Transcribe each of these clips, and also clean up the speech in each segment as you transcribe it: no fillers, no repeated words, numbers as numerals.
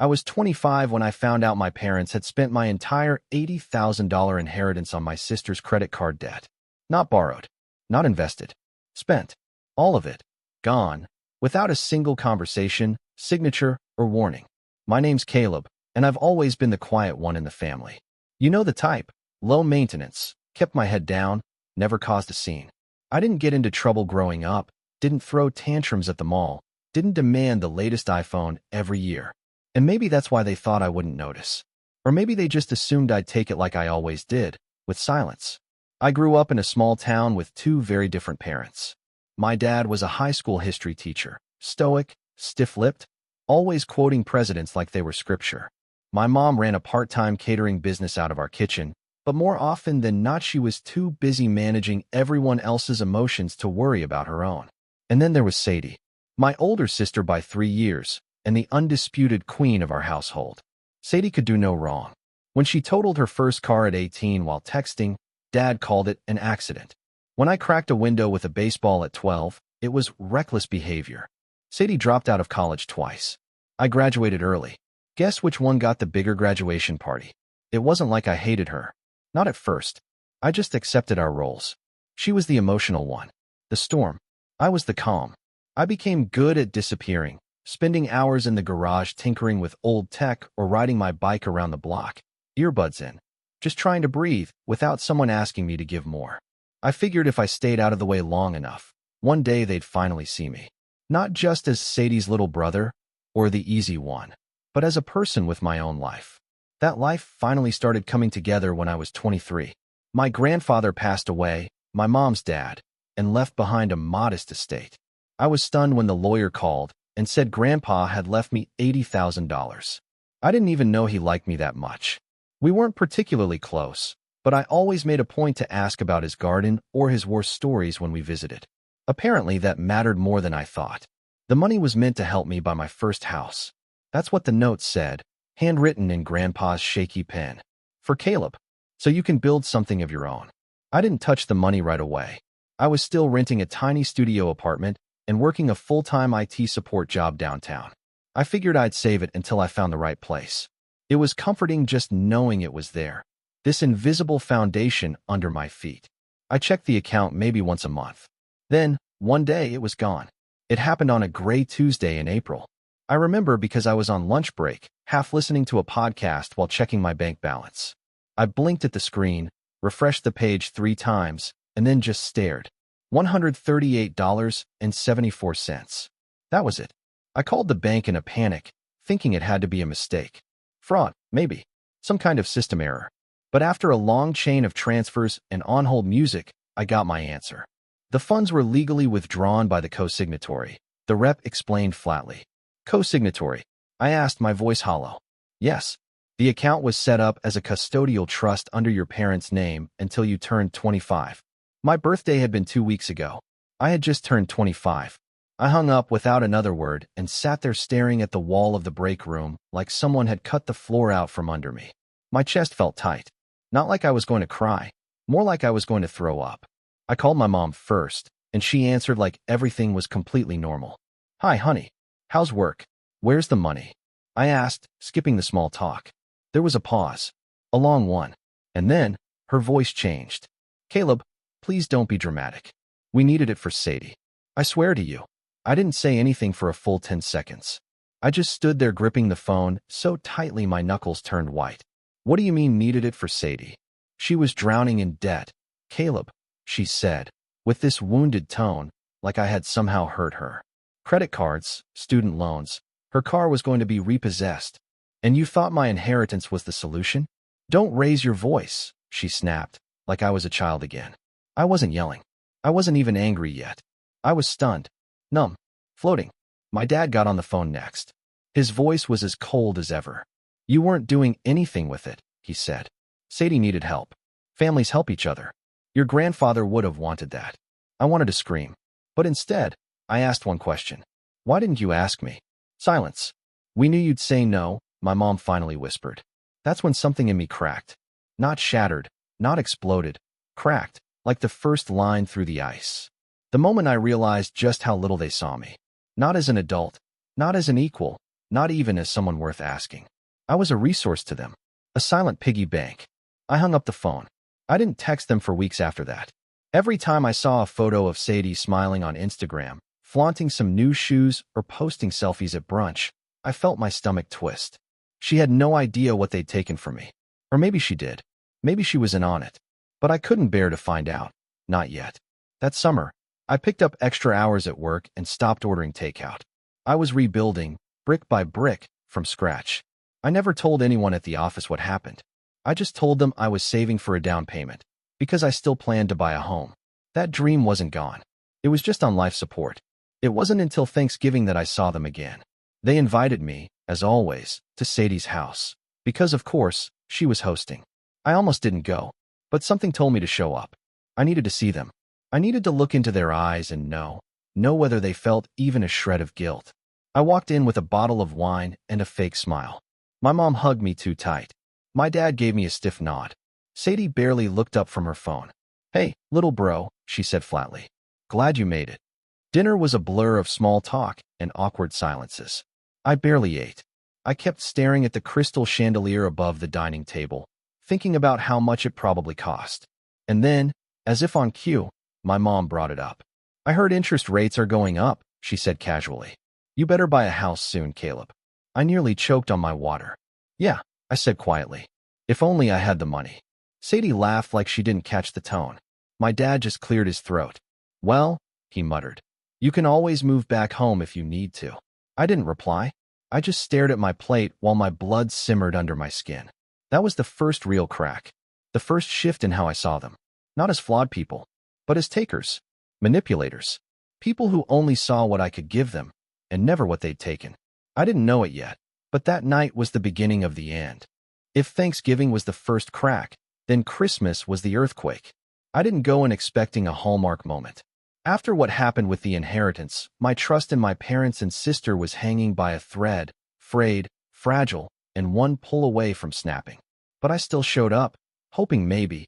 I was 25 when I found out my parents had spent my entire $80,000 inheritance on my sister's credit card debt. Not borrowed, not invested. Spent. All of it. Gone. Without a single conversation, signature, or warning. My name's Caleb, and I've always been the quiet one in the family. You know the type. Low maintenance. Kept my head down. Never caused a scene. I didn't get into trouble growing up. Didn't throw tantrums at the mall. Didn't demand the latest iPhone every year. And maybe that's why they thought I wouldn't notice. Or maybe they just assumed I'd take it like I always did, with silence. I grew up in a small town with two very different parents. My dad was a high school history teacher, stoic, stiff-lipped, always quoting presidents like they were scripture. My mom ran a part-time catering business out of our kitchen, but more often than not she was too busy managing everyone else's emotions to worry about her own. And then there was Sadie, my older sister by 3 years, and the undisputed queen of our household. Sadie could do no wrong. When she totaled her first car at 18 while texting, Dad called it an accident. When I cracked a window with a baseball at 12, it was reckless behavior. Sadie dropped out of college twice. I graduated early. Guess which one got the bigger graduation party? It wasn't like I hated her. Not at first. I just accepted our roles. She was the emotional one, the storm. I was the calm. I became good at disappearing, spending hours in the garage tinkering with old tech or riding my bike around the block, earbuds in, just trying to breathe without someone asking me to give more. I figured if I stayed out of the way long enough, one day they'd finally see me. Not just as Sadie's little brother or the easy one, but as a person with my own life. That life finally started coming together when I was 23. My grandfather passed away, my mom's dad, and left behind a modest estate. I was stunned when the lawyer called and said Grandpa had left me $80,000. I didn't even know he liked me that much. We weren't particularly close, but I always made a point to ask about his garden or his worst stories when we visited. Apparently, that mattered more than I thought. The money was meant to help me buy my first house. That's what the note said, handwritten in Grandpa's shaky pen. For Caleb, so you can build something of your own. I didn't touch the money right away. I was still renting a tiny studio apartment and working a full-time IT support job downtown. I figured I'd save it until I found the right place. It was comforting just knowing it was there, this invisible foundation under my feet. I checked the account maybe once a month. Then, one day it was gone. It happened on a gray Tuesday in April. I remember because I was on lunch break, half listening to a podcast while checking my bank balance. I blinked at the screen, refreshed the page 3 times, and then just stared. $138.74. That was it. I called the bank in a panic, thinking it had to be a mistake. Fraud, maybe. Some kind of system error. But after a long chain of transfers and on-hold music, I got my answer. The funds were legally withdrawn by the co-signatory, the rep explained flatly. Co-signatory? I asked, my voice hollow. Yes. The account was set up as a custodial trust under your parents' name until you turned 25. My birthday had been 2 weeks ago. I had just turned 25. I hung up without another word and sat there staring at the wall of the break room like someone had cut the floor out from under me. My chest felt tight. Not like I was going to cry, more like I was going to throw up. I called my mom first, and she answered like everything was completely normal. Hi, honey. How's work? Where's the money? I asked, skipping the small talk. There was a pause. A long one. And then, her voice changed. Caleb, please don't be dramatic. We needed it for Sadie. I swear to you. I didn't say anything for a full 10 seconds. I just stood there gripping the phone so tightly my knuckles turned white. What do you mean needed it for Sadie? She was drowning in debt. Caleb, she said, with this wounded tone, like I had somehow hurt her. Credit cards, student loans. Her car was going to be repossessed. And you thought my inheritance was the solution? Don't raise your voice, she snapped, like I was a child again. I wasn't yelling. I wasn't even angry yet. I was stunned, numb, floating. My dad got on the phone next. His voice was as cold as ever. You weren't doing anything with it, he said. Sadie needed help. Families help each other. Your grandfather would have wanted that. I wanted to scream. But instead, I asked one question. Why didn't you ask me? Silence. We knew you'd say no, my mom finally whispered. That's when something in me cracked. Not shattered, not exploded. Cracked, like the first line through the ice. The moment I realized just how little they saw me. Not as an adult, not as an equal, not even as someone worth asking. I was a resource to them, a silent piggy bank. I hung up the phone. I didn't text them for weeks after that. Every time I saw a photo of Sadie smiling on Instagram, flaunting some new shoes, or posting selfies at brunch, I felt my stomach twist. She had no idea what they'd taken from me. Or maybe she did. Maybe she was in on it. But I couldn't bear to find out. Not yet. That summer, I picked up extra hours at work and stopped ordering takeout. I was rebuilding, brick by brick, from scratch. I never told anyone at the office what happened. I just told them I was saving for a down payment, because I still planned to buy a home. That dream wasn't gone. It was just on life support. It wasn't until Thanksgiving that I saw them again. They invited me, as always, to Sadie's house, because of course, she was hosting. I almost didn't go, but something told me to show up. I needed to see them. I needed to look into their eyes and know whether they felt even a shred of guilt. I walked in with a bottle of wine and a fake smile. My mom hugged me too tight. My dad gave me a stiff nod. Sadie barely looked up from her phone. "Hey, little bro," she said flatly. "Glad you made it." Dinner was a blur of small talk and awkward silences. I barely ate. I kept staring at the crystal chandelier above the dining table, thinking about how much it probably cost. And then, as if on cue, my mom brought it up. "I heard interest rates are going up," she said casually. "You better buy a house soon, Caleb." I nearly choked on my water. "Yeah," I said quietly. "If only I had the money." Sadie laughed like she didn't catch the tone. My dad just cleared his throat. "Well," he muttered, "you can always move back home if you need to." I didn't reply. I just stared at my plate while my blood simmered under my skin. That was the first real crack. The first shift in how I saw them. Not as flawed people, but as takers, manipulators, people who only saw what I could give them and never what they'd taken. I didn't know it yet, but that night was the beginning of the end. If Thanksgiving was the first crack, then Christmas was the earthquake. I didn't go in expecting a hallmark moment. After what happened with the inheritance, my trust in my parents and sister was hanging by a thread, frayed, fragile, and one pull away from snapping. But I still showed up, hoping maybe,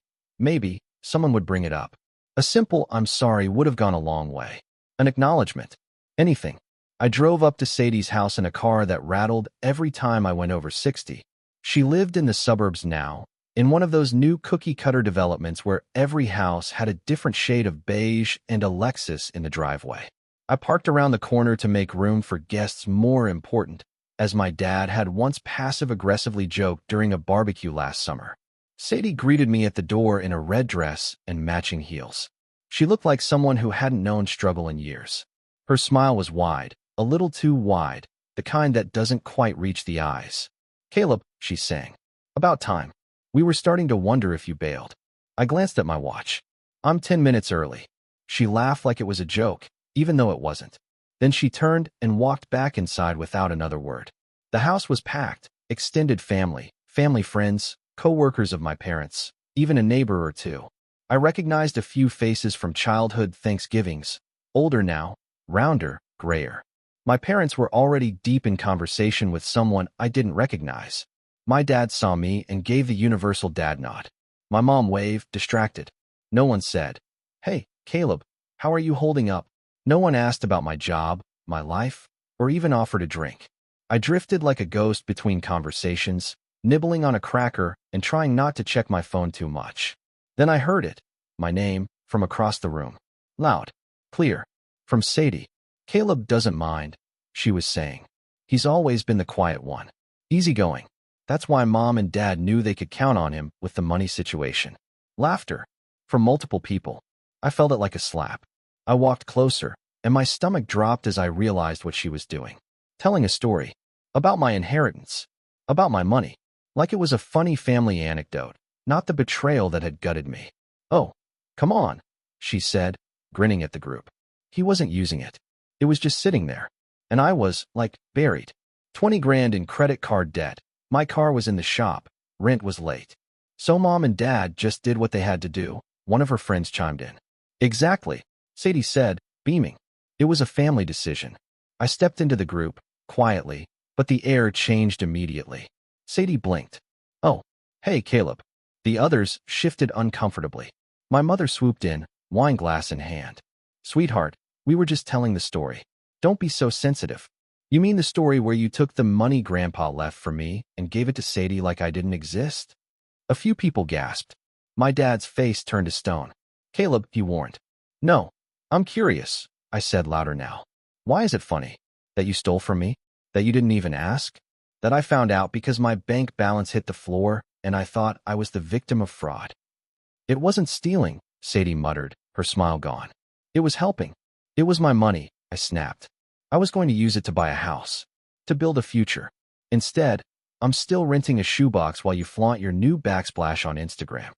someone would bring it up. A simple "I'm sorry" would have gone a long way. An acknowledgement. Anything. I drove up to Sadie's house in a car that rattled every time I went over 60. She lived in the suburbs now, in one of those new cookie-cutter developments where every house had a different shade of beige and a Lexus in the driveway. I parked around the corner to make room for guests more important, as my dad had once passive-aggressively joked during a barbecue last summer. Sadie greeted me at the door in a red dress and matching heels. She looked like someone who hadn't known struggle in years. Her smile was wide, a little too wide, the kind that doesn't quite reach the eyes. "Caleb," she sang. "About time. We were starting to wonder if you bailed." I glanced at my watch. "I'm 10 minutes early." She laughed like it was a joke, even though it wasn't. Then she turned and walked back inside without another word. The house was packed, extended family friends, co-workers of my parents, even a neighbor or two. I recognized a few faces from childhood Thanksgivings, older now, rounder, grayer. My parents were already deep in conversation with someone I didn't recognize. My dad saw me and gave the universal dad nod. My mom waved, distracted. No one said, "Hey, Caleb, how are you holding up?" No one asked about my job, my life, or even offered a drink. I drifted like a ghost between conversations, nibbling on a cracker and trying not to check my phone too much. Then I heard it, my name, from across the room. Loud, clear, from Sadie. "Caleb doesn't mind," she was saying. "He's always been the quiet one. Easygoing. That's why Mom and Dad knew they could count on him with the money situation." Laughter. From multiple people. I felt it like a slap. I walked closer, and my stomach dropped as I realized what she was doing. Telling a story. About my inheritance. About my money. Like it was a funny family anecdote, not the betrayal that had gutted me. "Oh, come on," she said, grinning at the group. He wasn't using it. It was just sitting there. And I was, like, buried. 20 grand in credit card debt. My car was in the shop. Rent was late. So Mom and Dad just did what they had to do, one of her friends chimed in. "Exactly," Sadie said, beaming. "It was a family decision." I stepped into the group, quietly, but the air changed immediately. Sadie blinked. "Oh, hey, Caleb." The others shifted uncomfortably. My mother swooped in, wine glass in hand. "Sweetheart, we were just telling the story. Don't be so sensitive." You mean the story where you took the money Grandpa left for me and gave it to Sadie like I didn't exist? A few people gasped. My dad's face turned to stone. Caleb, he warned. No, I'm curious, I said louder now. Why is it funny? That you stole from me? That you didn't even ask? That I found out because my bank balance hit the floor and I thought I was the victim of fraud? It wasn't stealing, Sadie muttered, her smile gone. It was helping. It was my money, I snapped. I was going to use it to buy a house, to build a future. Instead, I'm still renting a shoebox while you flaunt your new backsplash on Instagram.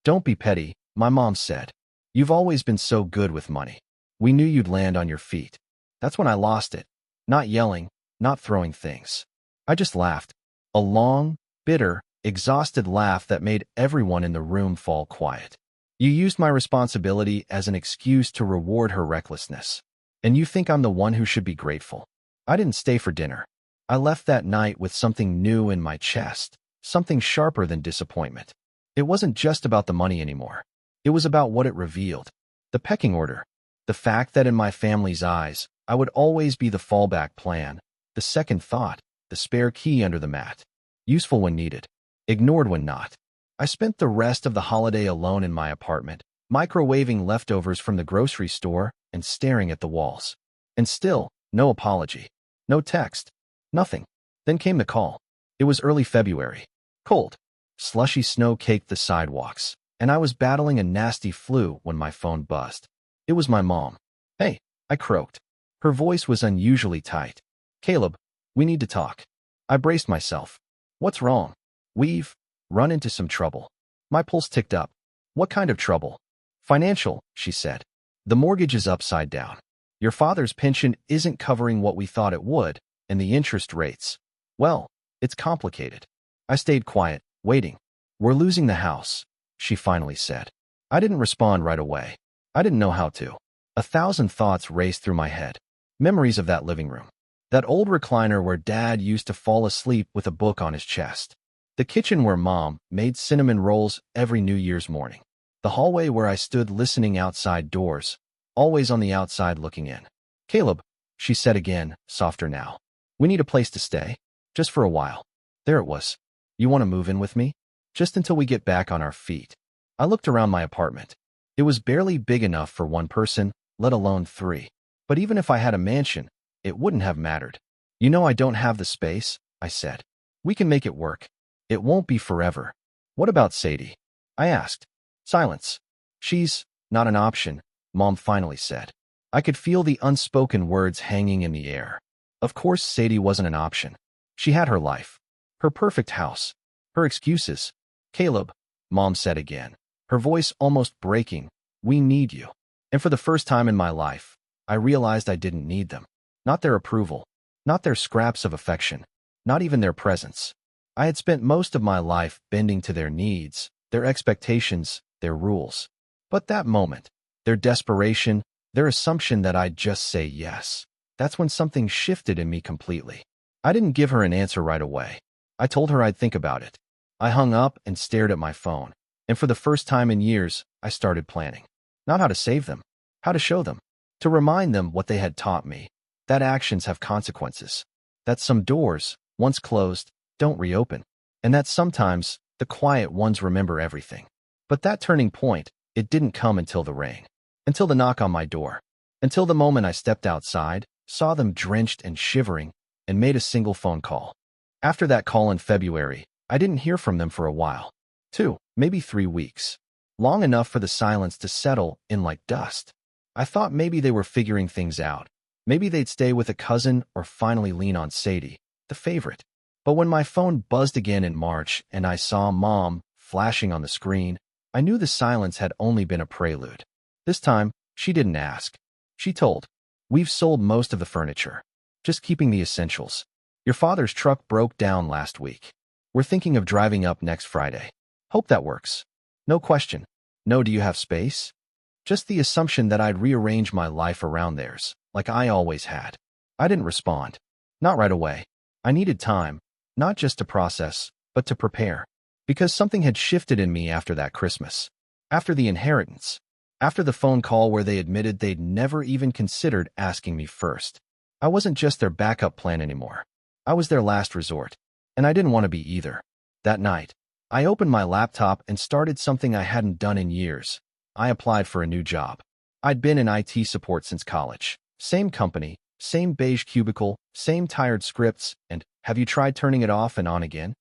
Don't be petty, my mom said. You've always been so good with money. We knew you'd land on your feet. That's when I lost it. Not yelling, not throwing things. I just laughed. A long, bitter, exhausted laugh that made everyone in the room fall quiet. You used my responsibility as an excuse to reward her recklessness. And you think I'm the one who should be grateful. I didn't stay for dinner. I left that night with something new in my chest, something sharper than disappointment. It wasn't just about the money anymore. It was about what it revealed. The pecking order. The fact that in my family's eyes, I would always be the fallback plan, the second thought, the spare key under the mat. Useful when needed, ignored when not. I spent the rest of the holiday alone in my apartment, microwaving leftovers from the grocery store and staring at the walls. And still, no apology. No text. Nothing. Then came the call. It was early February. Cold. Slushy snow caked the sidewalks, and I was battling a nasty flu when my phone buzzed. It was my mom. Hey, I croaked. Her voice was unusually tight. Caleb, we need to talk. I braced myself. What's wrong? We've run into some trouble. My pulse ticked up. What kind of trouble? Financial, she said. The mortgage is upside down. Your father's pension isn't covering what we thought it would, and the interest rates. Well, it's complicated. I stayed quiet, waiting. We're losing the house, she finally said. I didn't respond right away. I didn't know how to. 1,000 thoughts raced through my head. Memories of that living room. That old recliner where Dad used to fall asleep with a book on his chest. The kitchen where Mom made cinnamon rolls every New Year's morning. The hallway where I stood listening outside doors, always on the outside looking in. Caleb, she said again, softer now. We need a place to stay. Just for a while. There it was. You want to move in with me? Just until we get back on our feet. I looked around my apartment. It was barely big enough for one person, let alone three. But even if I had a mansion, it wouldn't have mattered. You know I don't have the space, I said. We can make it work. It won't be forever. What about Sadie? I asked. Silence. She's not an option, Mom finally said. I could feel the unspoken words hanging in the air. Of course Sadie wasn't an option. She had her life. Her perfect house. Her excuses. Caleb, Mom said again, her voice almost breaking, we need you. And for the first time in my life, I realized I didn't need them. Not their approval. Not their scraps of affection. Not even their presence. I had spent most of my life bending to their needs, their expectations, their rules. But that moment, their desperation, their assumption that I'd just say yes, that's when something shifted in me completely. I didn't give her an answer right away. I told her I'd think about it. I hung up and stared at my phone, and for the first time in years, I started planning. Not how to save them, how to show them, to remind them what they had taught me, that actions have consequences, that some doors, once closed, don't reopen, and that sometimes the quiet ones remember everything. But that turning point, it didn't come until the rain, until the knock on my door, until the moment I stepped outside, saw them drenched and shivering, and made a single phone call. After that call in February, I didn't hear from them for a while. 2, maybe 3 weeks. Long enough for the silence to settle in like dust. I thought maybe they were figuring things out. Maybe they'd stay with a cousin or finally lean on Sadie, the favorite. But when my phone buzzed again in March and I saw Mom flashing on the screen, I knew the silence had only been a prelude. This time, she didn't ask. She told, "We've sold most of the furniture. Just keeping the essentials. Your father's truck broke down last week. We're thinking of driving up next Friday. Hope that works." No question. No, do you have space? Just the assumption that I'd rearrange my life around theirs, like I always had. I didn't respond. Not right away. I needed time, not just to process, but to prepare. Because something had shifted in me after that Christmas. After the inheritance. After the phone call where they admitted they'd never even considered asking me first. I wasn't just their backup plan anymore. I was their last resort. And I didn't want to be either. That night, I opened my laptop and started something I hadn't done in years. I applied for a new job. I'd been in IT support since college. Same company, same beige cubicle, same tired scripts, and have you tried turning it off and on again?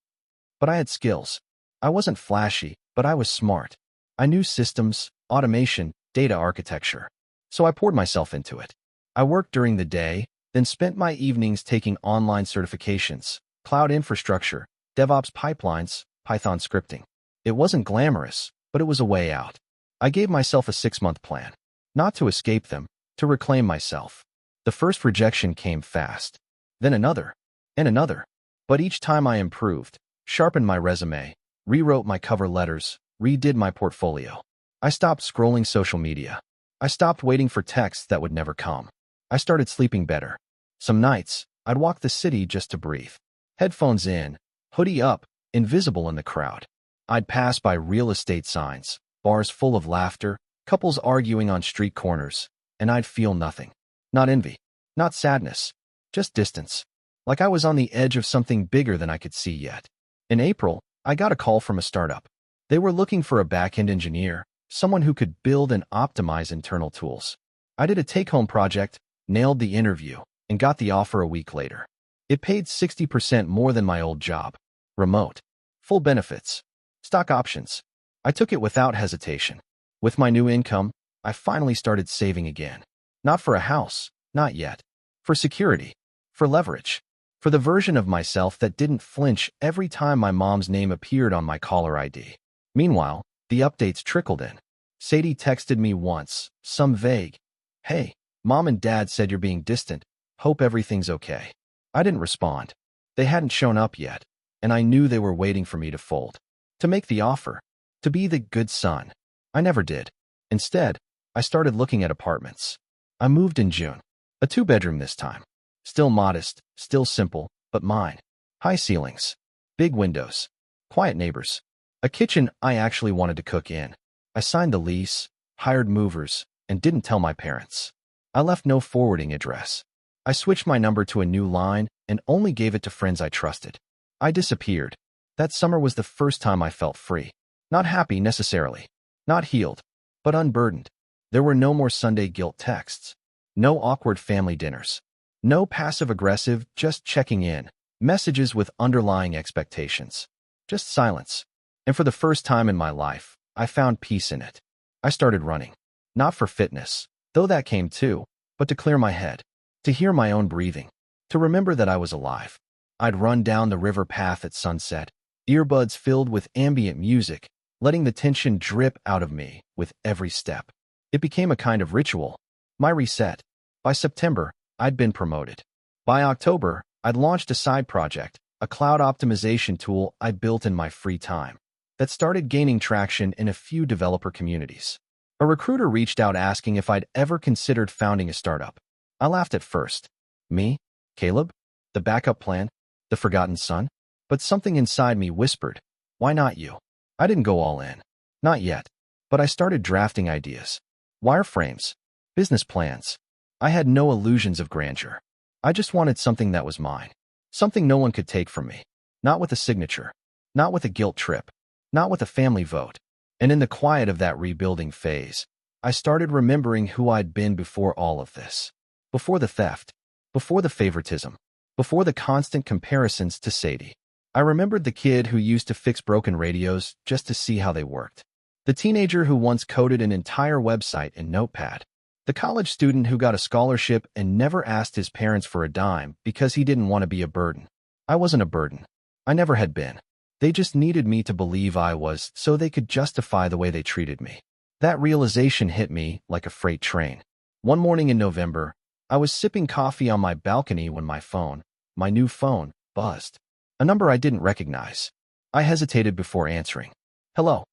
But I had skills. I wasn't flashy, but I was smart. I knew systems, automation, data architecture. So I poured myself into it. I worked during the day, then spent my evenings taking online certifications, cloud infrastructure, DevOps pipelines, Python scripting. It wasn't glamorous, but it was a way out. I gave myself a 6-month plan. Not to escape them, to reclaim myself. The first rejection came fast. Then another. And another. But each time I improved, sharpened my resume, rewrote my cover letters, redid my portfolio. I stopped scrolling social media. I stopped waiting for texts that would never come. I started sleeping better. Some nights, I'd walk the city just to breathe. Headphones in, hoodie up, invisible in the crowd. I'd pass by real estate signs, bars full of laughter, couples arguing on street corners, and I'd feel nothing. Not envy, not sadness, just distance. Like I was on the edge of something bigger than I could see yet. In April, I got a call from a startup. They were looking for a back-end engineer, someone who could build and optimize internal tools. I did a take-home project, nailed the interview, and got the offer a week later. It paid 60% more than my old job. Remote. Full benefits. Stock options. I took it without hesitation. With my new income, I finally started saving again. Not for a house, not yet. For security. For leverage. For the version of myself that didn't flinch every time my mom's name appeared on my caller ID. Meanwhile, the updates trickled in. Sadie texted me once, some vague, "Hey, Mom and Dad said you're being distant. Hope everything's okay." I didn't respond. They hadn't shown up yet, and I knew they were waiting for me to fold. To make the offer. To be the good son. I never did. Instead, I started looking at apartments. I moved in June. A 2-bedroom this time. Still modest, still simple, but mine. High ceilings. Big windows. Quiet neighbors. A kitchen I actually wanted to cook in. I signed the lease, hired movers, and didn't tell my parents. I left no forwarding address. I switched my number to a new line and only gave it to friends I trusted. I disappeared. That summer was the first time I felt free. Not happy necessarily. Not healed, but unburdened. There were no more Sunday guilt texts. No awkward family dinners. No passive-aggressive, just checking in. Messages with underlying expectations. Just silence. And for the first time in my life, I found peace in it. I started running. Not for fitness, though that came too, but to clear my head. To hear my own breathing. To remember that I was alive. I'd run down the river path at sunset, earbuds filled with ambient music, letting the tension drip out of me with every step. It became a kind of ritual. My reset. By September, I'd been promoted. By October, I'd launched a side project, a cloud optimization tool I built in my free time, that started gaining traction in a few developer communities. A recruiter reached out asking if I'd ever considered founding a startup. I laughed at first. Me? Caleb? The backup plan? The forgotten son? But something inside me whispered, why not you? I didn't go all in. Not yet. But I started drafting ideas. Wireframes. Business plans. I had no illusions of grandeur. I just wanted something that was mine. Something no one could take from me. Not with a signature. Not with a guilt trip. Not with a family vote. And in the quiet of that rebuilding phase, I started remembering who I'd been before all of this. Before the theft. Before the favoritism. Before the constant comparisons to Sadie. I remembered the kid who used to fix broken radios just to see how they worked. The teenager who once coded an entire website in Notepad. The college student who got a scholarship and never asked his parents for a dime because he didn't want to be a burden. I wasn't a burden. I never had been. They just needed me to believe I was so they could justify the way they treated me. That realization hit me like a freight train. One morning in November, I was sipping coffee on my balcony when my new phone, buzzed. A number I didn't recognize. I hesitated before answering. Hello.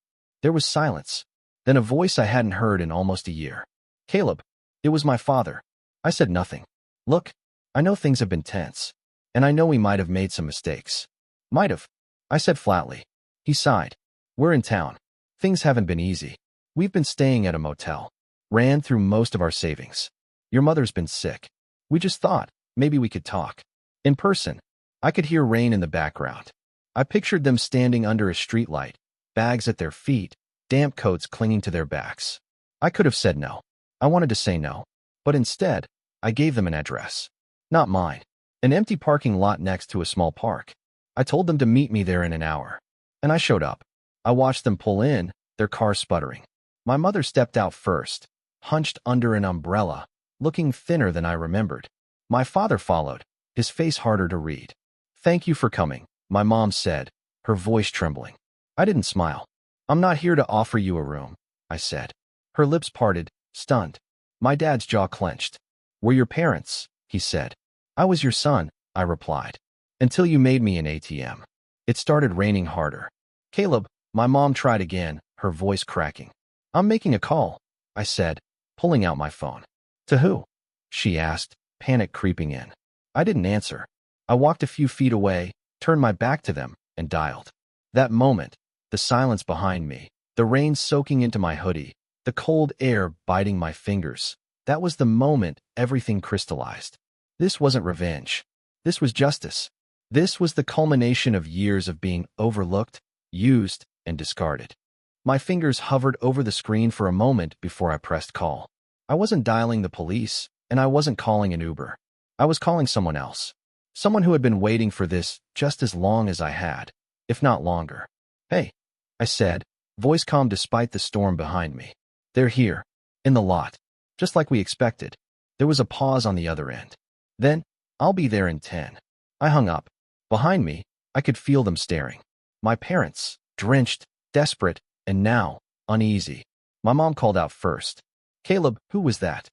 There was silence. Then a voice I hadn't heard in almost a year. Caleb. It was my father. I said nothing. Look, I know things have been tense. And I know we might have made some mistakes. Might have. I said flatly. He sighed. We're in town. Things haven't been easy. We've been staying at a motel. Ran through most of our savings. Your mother's been sick. We just thought, Maybe we could talk. In person, I could hear rain in the background. I pictured them standing under a streetlight, bags at their feet, damp coats clinging to their backs. I could have said no. I wanted to say no. But instead, I gave them an address. Not mine. An empty parking lot next to a small park. I told them to meet me there in an hour. And I showed up. I watched them pull in, their car sputtering. My mother stepped out first, hunched under an umbrella, looking thinner than I remembered. My father followed, his face harder to read. "Thank you for coming," my mom said, her voice trembling. I didn't smile. "I'm not here to offer you a room," I said. Her lips parted, stunned. My dad's jaw clenched. "We're your parents," he said. "I was your son," I replied. "Until you made me an ATM." It started raining harder. "Caleb," my mom tried again, her voice cracking. "I'm making a call," I said, pulling out my phone. "To who?" she asked, panic creeping in. I didn't answer. I walked a few feet away, turned my back to them, and dialed. That moment, the silence behind me, the rain soaking into my hoodie, the cold air biting my fingers, that was the moment everything crystallized. This wasn't revenge. This was justice. This was the culmination of years of being overlooked, used, and discarded. My fingers hovered over the screen for a moment before I pressed call. I wasn't dialing the police, and I wasn't calling an Uber. I was calling someone else. Someone who had been waiting for this just as long as I had, if not longer. "Hey," I said, voice calm despite the storm behind me. "They're here, in the lot, just like we expected." There was a pause on the other end. Then, "I'll be there in 10. I hung up. Behind me, I could feel them staring. My parents, drenched, desperate, and now, uneasy. My mom called out first. "Caleb, who was that?"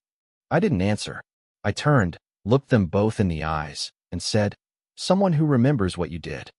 I didn't answer. I turned, looked them both in the eyes, and said, "Someone who remembers what you did."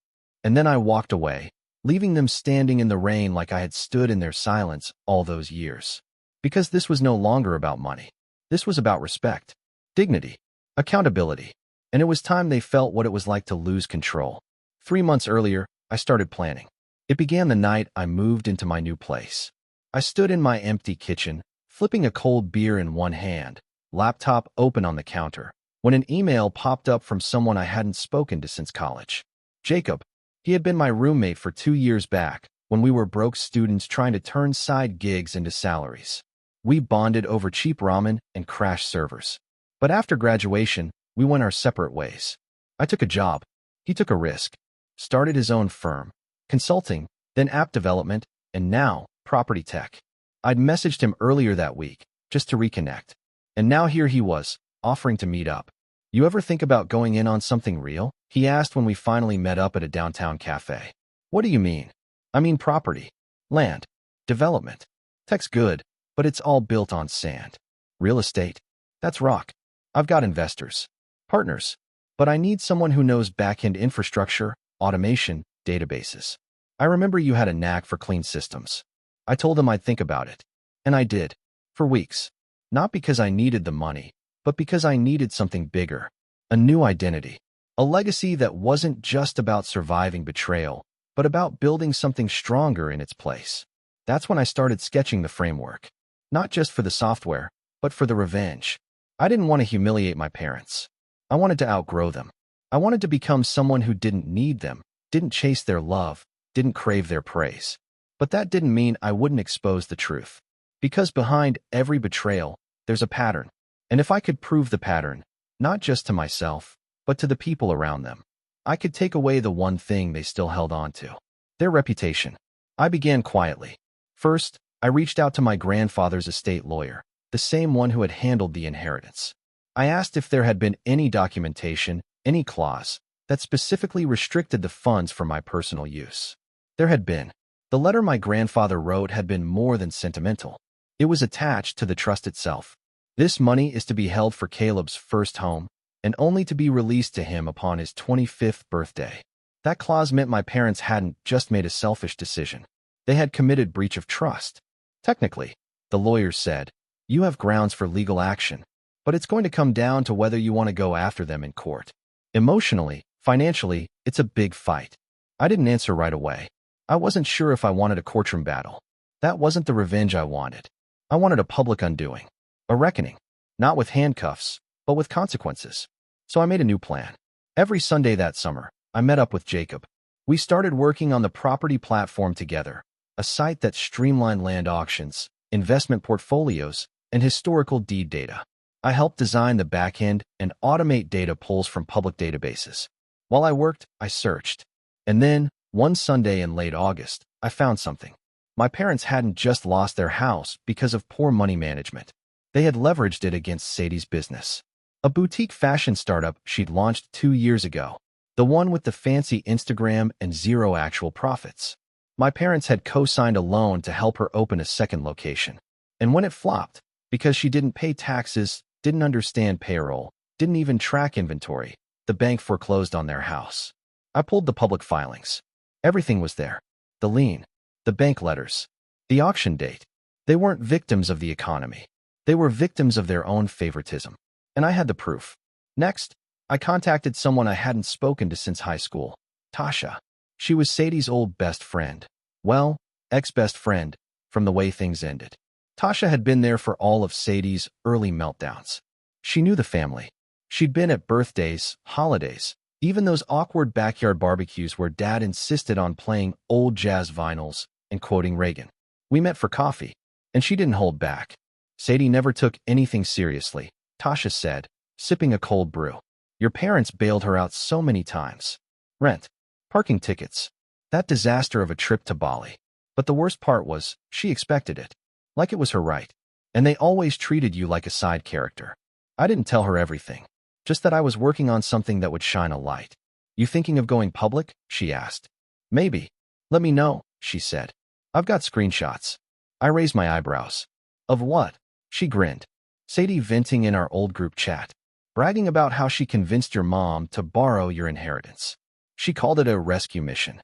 And then I walked away, leaving them standing in the rain like I had stood in their silence all those years. Because this was no longer about money. This was about respect, dignity, accountability. And it was time they felt what it was like to lose control. 3 months earlier, I started planning. It began the night I moved into my new place. I stood in my empty kitchen, flipping a cold beer in one hand, laptop open on the counter, when an email popped up from someone I hadn't spoken to since college. Jacob. He had been my roommate for 2 years back, when we were broke students trying to turn side gigs into salaries. We bonded over cheap ramen and crash servers. But after graduation, we went our separate ways. I took a job. He took a risk. Started his own firm. Consulting, then app development, and now, property tech. I'd messaged him earlier that week, just to reconnect. And now here he was, offering to meet up. "You ever think about going in on something real?" he asked when we finally met up at a downtown cafe. "What do you mean?" "I mean property. Land. Development. Tech's good, but it's all built on sand. Real estate. That's rock. I've got investors. Partners. But I need someone who knows back-end infrastructure, automation, databases. I remember you had a knack for clean systems." I told him I'd think about it. And I did. For weeks. Not because I needed the money, but because I needed something bigger. A new identity. A legacy that wasn't just about surviving betrayal, but about building something stronger in its place. That's when I started sketching the framework. Not just for the software, but for the revenge. I didn't want to humiliate my parents. I wanted to outgrow them. I wanted to become someone who didn't need them, didn't chase their love, didn't crave their praise. But that didn't mean I wouldn't expose the truth. Because behind every betrayal, there's a pattern. And if I could prove the pattern, not just to myself, but to the people around them, I could take away the one thing they still held on to. Their reputation. I began quietly. First, I reached out to my grandfather's estate lawyer, the same one who had handled the inheritance. I asked if there had been any documentation, any clause, that specifically restricted the funds for my personal use. There had been. The letter my grandfather wrote had been more than sentimental. It was attached to the trust itself. "This money is to be held for Caleb's first home, and only to be released to him upon his 25th birthday." That clause meant my parents hadn't just made a selfish decision. They had committed breach of trust. Technically, the lawyers said, "You have grounds for legal action, but it's going to come down to whether you want to go after them in court." Emotionally, financially, it's a big fight. I didn't answer right away. I wasn't sure if I wanted a courtroom battle. That wasn't the revenge I wanted. I wanted a public undoing. A reckoning. Not with handcuffs, but with consequences. So I made a new plan. Every Sunday that summer, I met up with Jacob. We started working on the property platform together, a site that streamlined land auctions, investment portfolios, and historical deed data. I helped design the backend and automate data pulls from public databases. While I worked, I searched. And then, one Sunday in late August, I found something. My parents hadn't just lost their house because of poor money management. They had leveraged it against Sadie's business, a boutique fashion startup she'd launched 2 years ago, the one with the fancy Instagram and zero actual profits. My parents had co-signed a loan to help her open a second location. And when it flopped, because she didn't pay taxes, didn't understand payroll, didn't even track inventory, the bank foreclosed on their house. I pulled the public filings. Everything was there. The lien, the bank letters, the auction date. They weren't victims of the economy. They were victims of their own favoritism. And I had the proof. Next, I contacted someone I hadn't spoken to since high school, Tasha. She was Sadie's old best friend. Well, ex-best friend, from the way things ended. Tasha had been there for all of Sadie's early meltdowns. She knew the family. She'd been at birthdays, holidays, even those awkward backyard barbecues where Dad insisted on playing old jazz vinyls and quoting Reagan. We met for coffee, and she didn't hold back. Sadie never took anything seriously, Tasha said, sipping a cold brew. Your parents bailed her out so many times. Rent, parking tickets, that disaster of a trip to Bali. But the worst part was, she expected it. Like it was her right. And they always treated you like a side character. I didn't tell her everything. Just that I was working on something that would shine a light. You thinking of going public? She asked. Maybe. Let me know, she said. I've got screenshots. I raised my eyebrows. Of what? She grinned. Sadie venting in our old group chat, bragging about how she convinced your mom to borrow your inheritance. She called it a rescue mission.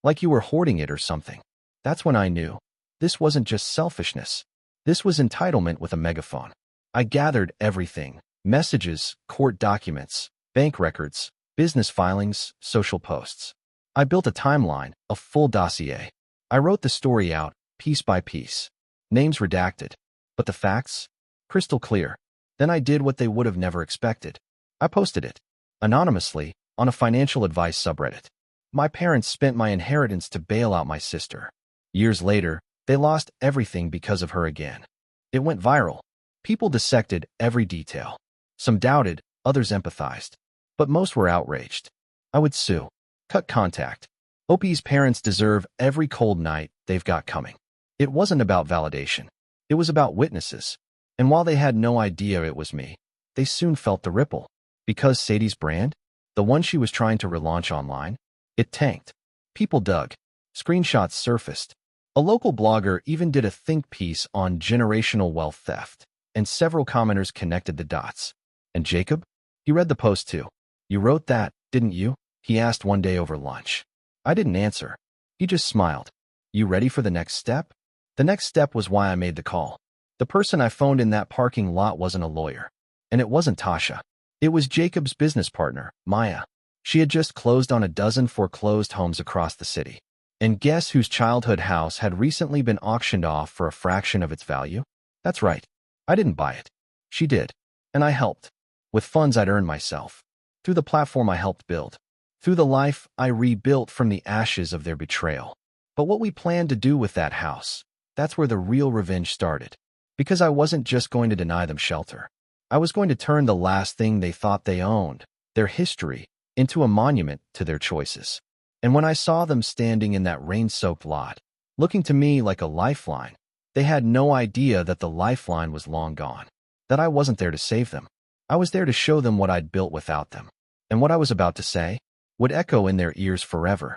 Like you were hoarding it or something. That's when I knew. This wasn't just selfishness. This was entitlement with a megaphone. I gathered everything. Messages, court documents, bank records, business filings, social posts. I built a timeline, a full dossier. I wrote the story out, piece by piece. Names redacted. But the facts? Crystal clear. Then I did what they would have never expected. I posted it. Anonymously, on a financial advice subreddit. My parents spent my inheritance to bail out my sister. Years later, they lost everything because of her again. It went viral. People dissected every detail. Some doubted, others empathized. But most were outraged. I would sue. Cut contact. OP's parents deserve every cold night they've got coming. It wasn't about validation. It was about witnesses. And while they had no idea it was me, they soon felt the ripple. Because Sadie's brand, the one she was trying to relaunch online, it tanked. People dug. Screenshots surfaced. A local blogger even did a think piece on generational wealth theft, and several commenters connected the dots. And Jacob? He read the post too. You wrote that, didn't you? He asked one day over lunch. I didn't answer. He just smiled. You ready for the next step? The next step was why I made the call. The person I phoned in that parking lot wasn't a lawyer. And it wasn't Tasha. It was Jacob's business partner, Maya. She had just closed on a dozen foreclosed homes across the city. And guess whose childhood house had recently been auctioned off for a fraction of its value? That's right. I didn't buy it. She did. And I helped. With funds I'd earned myself. Through the platform I helped build. Through the life I rebuilt from the ashes of their betrayal. But what we planned to do with that house, that's where the real revenge started. Because I wasn't just going to deny them shelter. I was going to turn the last thing they thought they owned, their history, into a monument to their choices. And when I saw them standing in that rain-soaked lot, looking to me like a lifeline, they had no idea that the lifeline was long gone. That I wasn't there to save them. I was there to show them what I'd built without them. And what I was about to say would echo in their ears forever.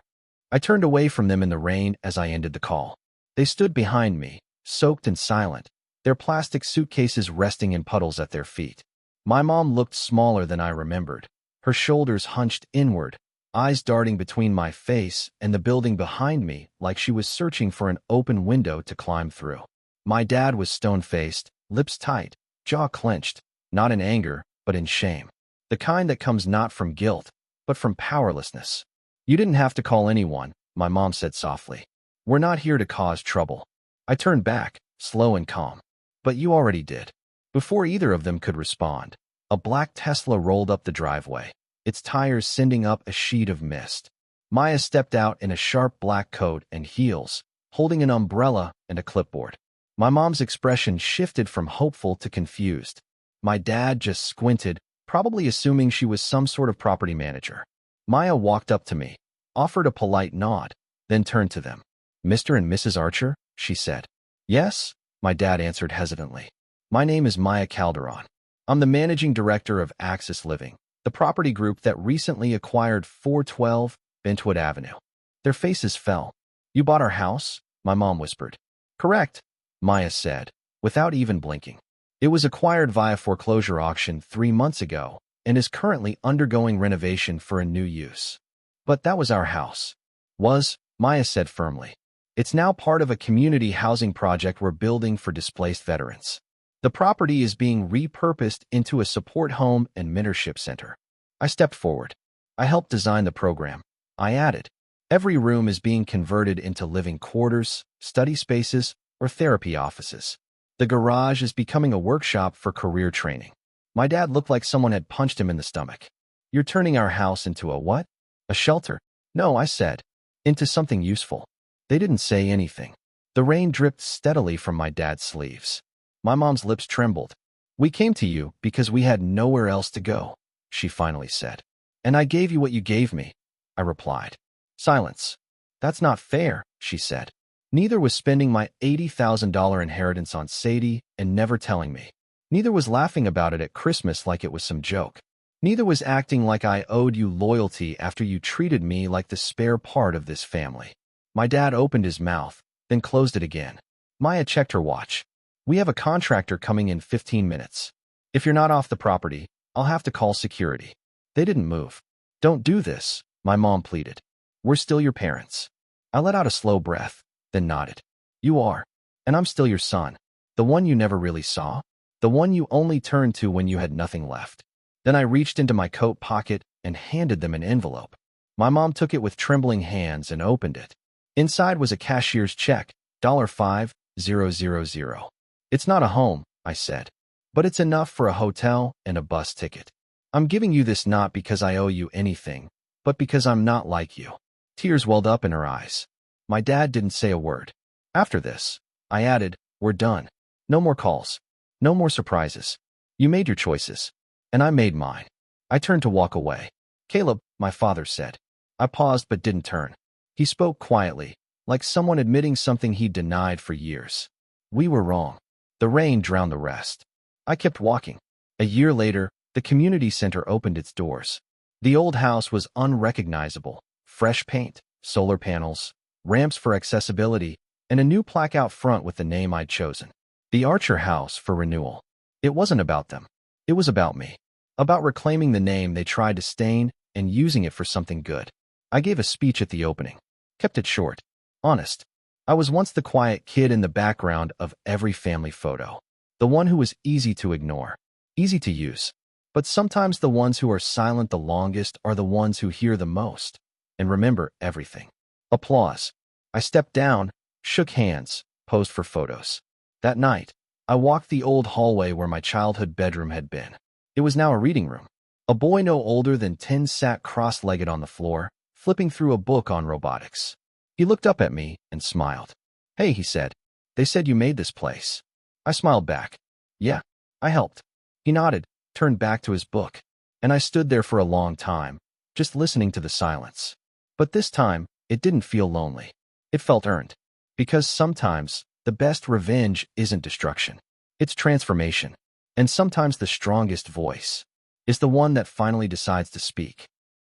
I turned away from them in the rain as I ended the call. They stood behind me, soaked and silent, their plastic suitcases resting in puddles at their feet. My mom looked smaller than I remembered, her shoulders hunched inward, eyes darting between my face and the building behind me like she was searching for an open window to climb through. My dad was stone-faced, lips tight, jaw clenched, not in anger, but in shame. The kind that comes not from guilt, but from powerlessness. You didn't have to call anyone, my mom said softly. We're not here to cause trouble. I turned back, slow and calm. But you already did. Before either of them could respond, A black Tesla rolled up the driveway, its tires sending up a sheet of mist. Maya stepped out in a sharp black coat and heels, holding an umbrella and a clipboard. My mom's expression shifted from hopeful to confused. My dad just squinted, probably assuming she was some sort of property manager. Maya walked up to me, offered a polite nod, then turned to them. "Mr. and Mrs. Archer?" she said. "Yes," my dad answered hesitantly. "My name is Maya Calderon. I'm the managing director of Axis Living, the property group that recently acquired 412 Bentwood Avenue." Their faces fell. "You bought our house?" my mom whispered. "Correct," Maya said, without even blinking. "It was acquired via foreclosure auction 3 months ago and is currently undergoing renovation for a new use. But that was our house." "Was," Maya said firmly. "It's now part of a community housing project we're building for displaced veterans. The property is being repurposed into a support home and mentorship center." I stepped forward. "I helped design the program," I added. "Every room is being converted into living quarters, study spaces, or therapy offices. The garage is becoming a workshop for career training." My dad looked like someone had punched him in the stomach. "You're turning our house into a what?" "A shelter." "No," I said. "Into something useful." They didn't say anything. The rain dripped steadily from my dad's sleeves. My mom's lips trembled. "We came to you because we had nowhere else to go," she finally said. "And I gave you what you gave me," I replied. Silence. "That's not fair," she said. "Neither was spending my $80,000 inheritance on Sadie and never telling me. Neither was laughing about it at Christmas like it was some joke. Neither was acting like I owed you loyalty after you treated me like the spare part of this family." My dad opened his mouth, then closed it again. Maya checked her watch. "We have a contractor coming in 15 minutes. If you're not off the property, I'll have to call security." They didn't move. "Don't do this," my mom pleaded. "We're still your parents." I let out a slow breath, then nodded. "You are. And I'm still your son. The one you never really saw. The one you only turned to when you had nothing left." Then I reached into my coat pocket and handed them an envelope. My mom took it with trembling hands and opened it. Inside was a cashier's check, $5,000. "It's not a home," I said, "but it's enough for a hotel and a bus ticket. I'm giving you this not because I owe you anything, but because I'm not like you." Tears welled up in her eyes. My dad didn't say a word. "After this," I added, "we're done. No more calls. No more surprises. You made your choices, and I made mine." I turned to walk away. "Caleb," my father said. I paused but didn't turn. He spoke quietly, like someone admitting something he'd denied for years. "We were wrong." The rain drowned the rest. I kept walking. A year later, the community center opened its doors. The old house was unrecognizable. Fresh paint, solar panels, ramps for accessibility, and a new plaque out front with the name I'd chosen. The Archer House for renewal. It wasn't about them. It was about me. About reclaiming the name they tried to stain and using it for something good. I gave a speech at the opening. Kept it short. Honest. I was once the quiet kid in the background of every family photo. The one who was easy to ignore. Easy to use. But sometimes the ones who are silent the longest are the ones who hear the most and remember everything. Applause. I stepped down, shook hands, posed for photos. That night, I walked the old hallway where my childhood bedroom had been. It was now a reading room. A boy no older than 10 sat cross-legged on the floor, flipping through a book on robotics. He looked up at me and smiled. "Hey," he said. "They said you made this place." I smiled back. "Yeah, I helped." He nodded, turned back to his book, and I stood there for a long time, just listening to the silence. But this time, it didn't feel lonely. It felt earned. Because sometimes, the best revenge isn't destruction. It's transformation. And sometimes the strongest voice is the one that finally decides to speak.